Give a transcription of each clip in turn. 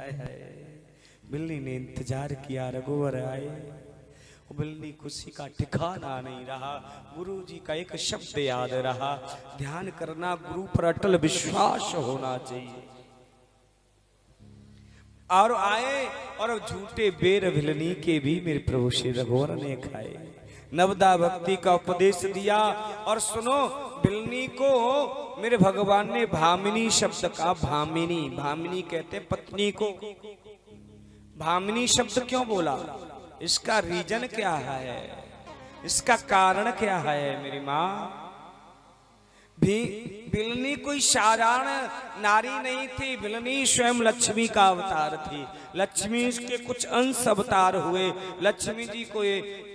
हाय हाय, बिल्ली ने इंतजार किया, रघुवर आए। बिल्ली खुशी का ठिकाना नहीं रहा। गुरु जी का एक शब्द याद रहा, ध्यान करना, गुरु पर अटल विश्वास होना चाहिए। और आए और झूठे बेर भिलनी के भी मेरे प्रभु श्री रघुवर ने खाए। नवदा भक्ति का उपदेश दिया। और सुनो, भिलनी को मेरे भगवान ने भामिनी शब्द का, भामिनी, भामिनी कहते पत्नी को, भामिनी शब्द क्यों बोला? इसका रीजन क्या है, इसका कारण क्या है मेरी माँ? भिलनी कोई साधारण नारी नहीं थी, भिलनी स्वयं लक्ष्मी का अवतार थी। लक्ष्मी के कुछ अंश अवतार हुए। लक्ष्मी जी को ये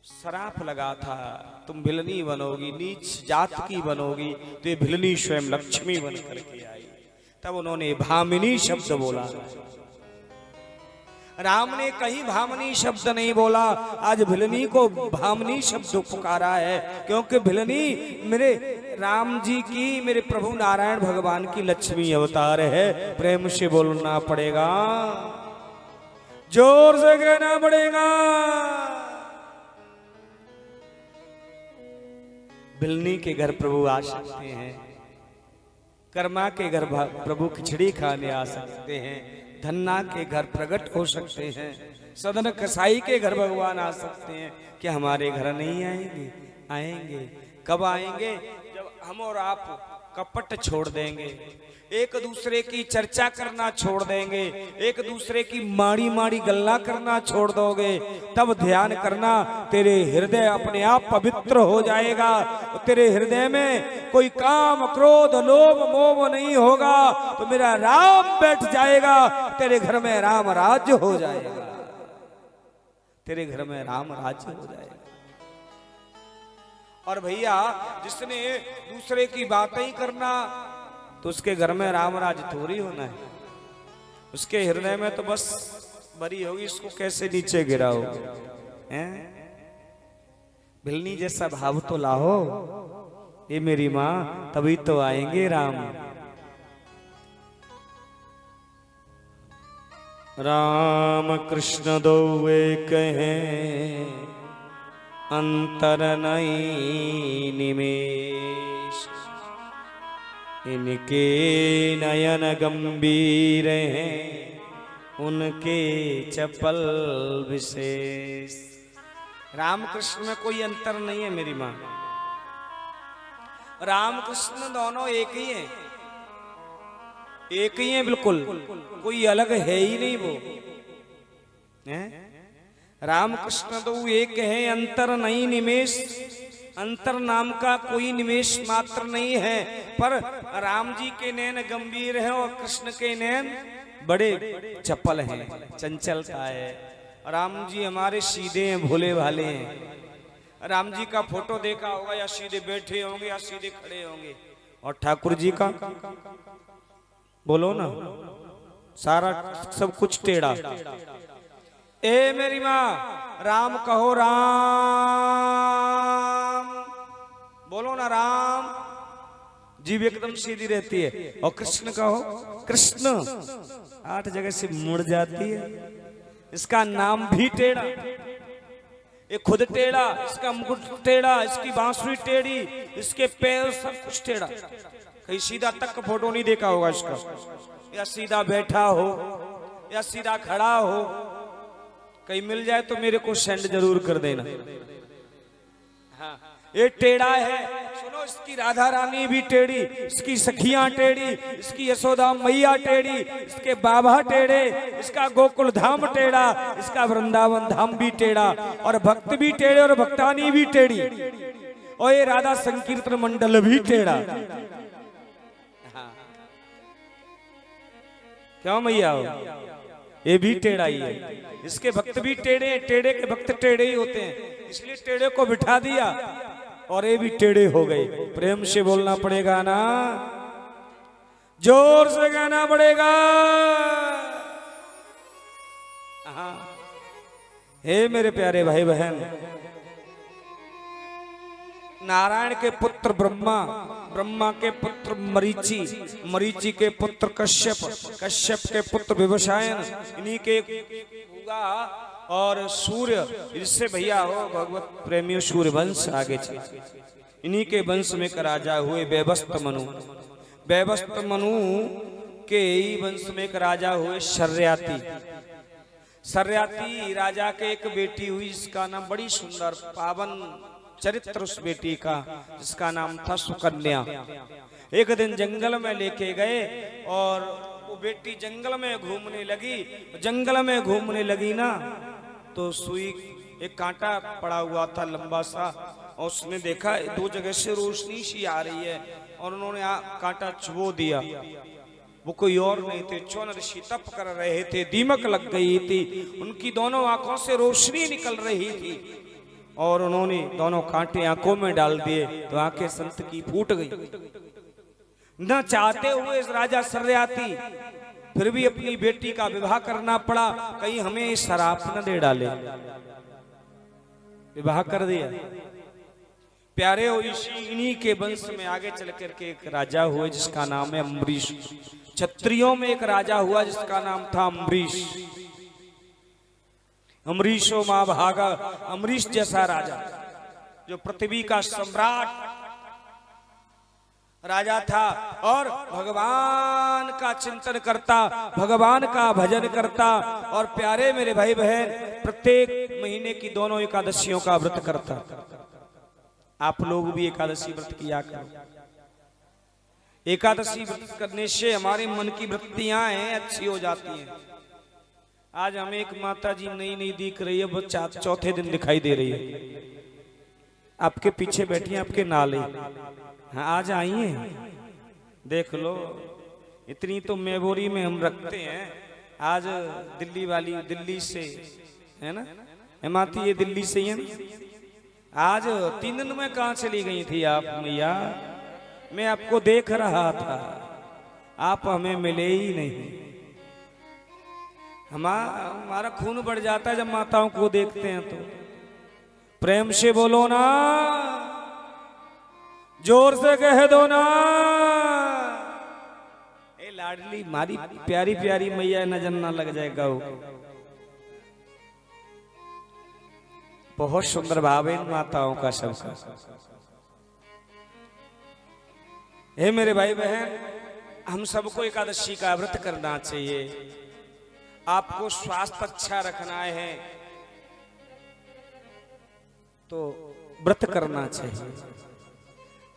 श्राप लगा था, तुम भिलनी बनोगी, नीच जात की बनोगी, तो ये भिलनी स्वयं लक्ष्मी बन करके आई। तब उन्होंने भामिनी शब्द बोला। राम ने कहीं भामिनी शब्द नहीं बोला, आज भिलनी को भामिनी शब्द पुकारा है, क्योंकि भिलनी मेरे राम जी की, मेरे प्रभु नारायण भगवान की लक्ष्मी अवतार है। प्रेम से बोलना पड़ेगा, जोर से कहना पड़ेगा। भिलनी के घर प्रभु आ सकते हैं, कर्मा के घर प्रभु खिचड़ी खाने आ सकते हैं, धन्ना के घर प्रकट हो सकते हैं, सदन कसाई के घर भगवान आ सकते हैं। क्या हमारे घर नहीं आएंगे? आएंगे। कब आएंगे? जब हम और आप कपट छोड़ देंगे, एक दूसरे की चर्चा करना छोड़ देंगे, एक दूसरे की माड़ी माड़ी गल्ला करना छोड़ दोगे, तब ध्यान करना, तेरे हृदय अपने आप पवित्र हो जाएगा। तेरे हृदय में कोई काम, क्रोध, लोभ, मोह नहीं होगा, तो मेरा राम बैठ जाएगा। तेरे घर में राम राज्य हो जाएगा, तेरे घर में राम राज्य हो जाएगा। और भैया, जिसने दूसरे की बातें ही करना, तो उसके घर में राम राज थोड़ी होना है। उसके हृदय में तो बस बरी होगी, इसको कैसे नीचे गिराओ। भिलनी जैसा भाव तो लाओ, ये मेरी माँ, तभी तो आएंगे राम। राम कृष्ण दो एक हैं, अंतर नहीं निमेष, इनके नयन गंभीर हैं, उनके चपल विशेष। राम कृष्ण में कोई अंतर नहीं है मेरी माँ। राम कृष्ण दोनों एक ही हैं, एक ही हैं बिल्कुल, कोई अलग है ही नहीं वो है। राम कृष्ण तो एक है, अंतर नहीं निमेष। अंतर नाम का कोई निमेष मात्र नहीं है, पर राम जी के नैन गंभीर हैं और कृष्ण के नैन बड़े चपल हैं, चंचलता है। राम जी हमारे सीधे हैं, भोले भाले हैं। राम जी का फोटो देखा होगा, या सीधे बैठे होंगे या सीधे खड़े होंगे। और ठाकुर जी का बोलो ना, सारा सब कुछ टेढ़ा। ए मेरी माँ, राम कहो, राम बोलो ना, राम। जीभ एकदम सीधी रहती है। और कृष्ण कहो, कृष्ण 8 जगह से मुड़ जाती है। इसका नाम भी टेढ़ा, ये खुद टेढ़ा, इसका मुकुट टेढ़ा, इसकी बांसुरी टेढ़ी, इसके पैर सब कुछ टेढ़ा। कहीं सीधा तक फोटो नहीं देखा होगा इसका, या सीधा बैठा हो या सीधा खड़ा हो। कहीं मिल जाए तो मेरे को सेंड जरूर कर देना। हाँ, ये टेढ़ा है। सुनो, इसकी राधा रानी भी टेढ़ी, इसकी सखियां टेढ़ी, इसकी यशोदा मैया टेढ़ी, इसके बाबा टेढ़े, इसका गोकुल धाम टेढ़ा, इसका वृंदावन धाम भी टेढ़ा, और भक्त भी टेढ़े और भक्तानी भी टेढ़ी, और ये राधा संकीर्तन मंडल भी टेढ़ा। हाँ, क्यों मैया हो? ये भी टेढ़ा ही है। इसके भक्त भी टेढ़े, टेढ़े के भक्त टेढ़े ही होते हैं, इसलिए टेढ़े को बिठा दिया और ये भी टेढ़े हो गए। प्रेम से बोलना पड़ेगा ना, जोर से गाना पड़ेगा। हाँ, हे मेरे प्यारे भाई बहन, नारायण के पुत्र ब्रह्मा ब्रह्मा के पुत्र मरीचि, मरीचि के पुत्र कश्यप, कश्यप के पुत्र विवस्वान, इन्हीं के होगा और सूर्य, इससे भैया हो भगवत प्रेमियों सूर्य वंश आगे चले। इन्हीं के वंश में एक राजा हुए वैवस्त मनु, वैवस्त मनु के ही वंश में एक राजा हुए शर्याती, शर्याती राजा के एक बेटी हुई जिसका नाम बड़ी सुंदर पावन चरित्र उस बेटी का, जिसका नाम था सुकन्या। एक दिन जंगल में लेके गए और वो बेटी जंगल में घूमने लगी, जंगल में घूमने लगी ना तो सुई एक कांटा पड़ा हुआ था लंबा सा, और उसने देखा दो जगह से रोशनी सी आ रही है और उन्होंने कांटा चुबो दिया। वो कोई और नहीं थे, चौन ऋषि तप कर रहे थे, दीमक लग गई थी, उनकी दोनों आंखों से रोशनी निकल रही थी और उन्होंने दोनों कांटे आंखों में डाल दिए तो आंखें संत की फूट गई। न चाहते हुए इस राजा शर्याती फिर भी अपनी बेटी का विवाह करना पड़ा, कहीं हमें शराप न दे डाले, विवाह कर दिया। प्यारे हो इन्हीं के वंश में आगे चल करके एक राजा हुए जिसका नाम है अम्बरीश। क्षत्रियों में एक राजा हुआ जिसका नाम था अम्बरीश। अम्बरीशो मां भागा, अम्बरीश जैसा राजा जो पृथ्वी का सम्राट राजा था और भगवान का चिंतन करता, भगवान का भजन करता और प्यारे मेरे भाई बहन प्रत्येक महीने की दोनों एकादशियों का व्रत करता। आप लोग भी एकादशी व्रत किया करो। एकादशी व्रत करने से हमारे मन की वृत्तियां हैं अच्छी हो जाती हैं। आज हमें एक माता जी नई नई दिख रही है, वो चौथे दिन दिखाई दे रही है, आपके पीछे बैठी है, आपके नाले। हाँ आज आई है, देख लो, इतनी तो मेमोरी में हम रखते हैं। आज दिल्ली वाली, दिल्ली से है ना हिमाती, ये दिल्ली से ही है। आज 3 दिन में कहाँ चली गई थी आप मैया? मैं आपको देख रहा था, आप हमें मिले ही नहीं। हमारा खून बढ़ जाता है जब माताओं को देखते हैं तो। प्रेम से बोलो ना, जोर से कह दो ना। ए लाडली मारी प्यारी प्यारी मैया नजर ना लग जाएगा। बहुत सुंदर भाव है इन माताओं का सबका। हे मेरे भाई बहन, हम सबको एकादशी का व्रत करना चाहिए। आपको स्वास्थ्य अच्छा रखना है तो व्रत करना चाहिए।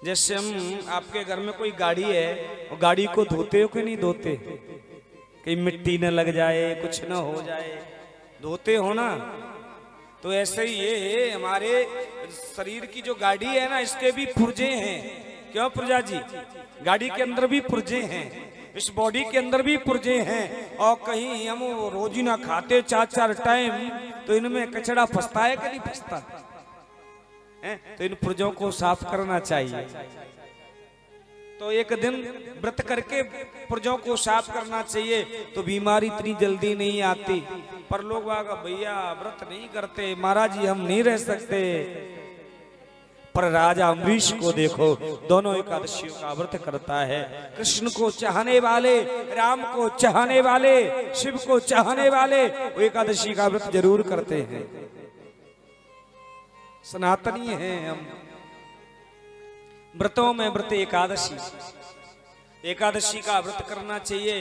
जैसे हम आपके घर में कोई गाड़ी है, वो गाड़ी को धोते हो कि नहीं धोते? कहीं मिट्टी न लग जाए, कुछ न हो जाए, धोते हो ना। तो ऐसे ही ये हमारे शरीर की जो गाड़ी है ना, इसके भी पुर्जे हैं। क्यों पुर्जा जी? गाड़ी के अंदर भी पुर्जे हैं, इस बॉडी के अंदर भी पुर्जे हैं। और कहीं हम रोज ही ना खाते 4-4 टाइम तो इनमें कचरा फंसता है कि नहीं फंसता? तो इन पुर्जों को साफ करना चाहिए। तो एक दिन व्रत करके पुर्जों को साफ करना चाहिए तो बीमारी इतनी जल्दी नहीं आती। पर लोग भैया व्रत नहीं करते, महाराज जी हम नहीं रह सकते। पर राजा अम्बरीश को देखो, दोनों एकादशियों का व्रत करता है। कृष्ण को चाहने वाले, राम को चाहने वाले, शिव को चाहने वाले वो एकादशी का व्रत जरूर करते हैं। सनातनी हैं हम। व्रतों में व्रत एकादशी, एकादशी का व्रत करना चाहिए।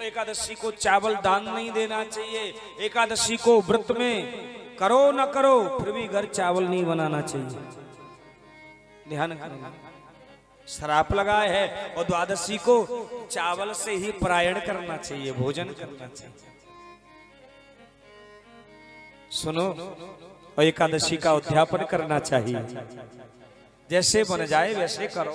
एकादशी को चावल दान नहीं देना चाहिए। एकादशी को व्रत में करो न करो फिर भी घर चावल नहीं बनाना चाहिए। ध्यान करना, श्राप लगाए है। और द्वादशी को चावल से ही परायण करना चाहिए, भोजन करना चाहिए। सुनो, और एकादशी का उद्यापन करना चाहिए। जैसे बन जाए वैसे करो।